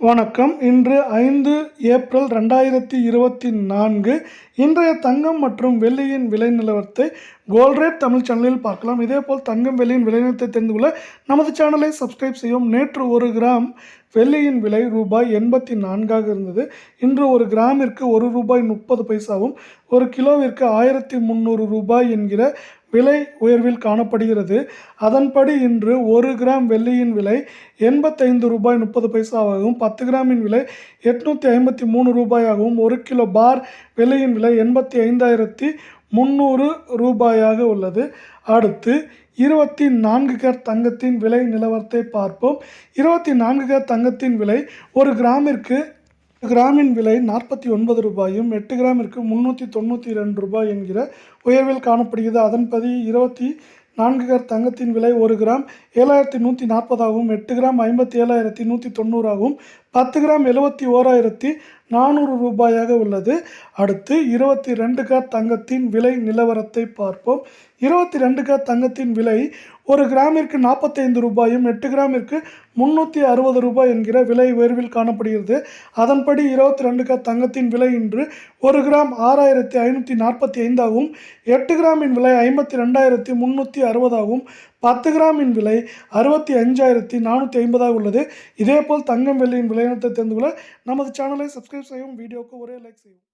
வணக்கம். இன்று 5 ஏப்ரல் 2024. இன்றைய தங்கம் மற்றும் வெள்ளியின் விலை நிலவரத்தை கோல்ட் ரேட் தமிழ் சேனலில் பார்க்கலாம். இதேபோல் தங்கம் வெள்ளியின் விலை நிலவரத்தை தெரிந்து கொள்ள நமது சேனலை சப்ஸ்கிரைப் செய்யவும். நேற்று 1 கிராம் வெள்ளியின் விலை ரூபாய் 84 இருந்தது. இன்று 1 கிராமிற்கு ₹1.30 1 கிலோவிற்கு 1300 ரூபாய் என்கிற விலை உயர்வில் காணப்படுகிறது. அதன்படி இன்று 1 கிராம் வெள்ளியின் விலை ₹85.30 10 கிராமின் விலை ₹853 1 கிலோ பார் வெள்ளியின் விலை 85,300 ரூபாயாக உள்ளது. அடுத்து 24 கேரட் தங்கத்தின் விலை நிலவரத்தை பார்ப்போம். 24 கேரட் தங்கத்தின் விலை 1 கிராமின் விலை ₹49 8 கிராமிற்கு ₹392 என்கிற உயர்வில் காணப்படுகிறது. அதன்படி 24 கேரட் தங்கத்தின் விலை 1 கிராம் ₹7,140 8 கிராம் ₹57,190 10 கிராம் ₹71,400 ரூபாயாக உள்ளது. அடுத்து 22 கேரட் தங்கத்தின் விலை நிலவரத்தை பார்ப்போம். 22 கேரட் தங்கத்தின் விலை 1 கிராமிற்கு ₹45 8 கிராமிற்கு ₹360 என்கிற விலை உயர்வில் காணப்படுகிறது. அதன்படி 22 கேரட் தங்கத்தின் விலை இன்று 1 கிராம் ₹6,545 8 கிராமின் விலை ₹52,360 10 கிராமின் விலை ₹65,450 உள்ளது. இதேபோல் தங்கம் வெள்ளியின் விலையினத்தை தெரிந்து கொள்ள நமது சேனலை சப்ஸ்கிரைப் செய்யவும். வீடியோவுக்கு ஒரே லைக் செய்யவும்.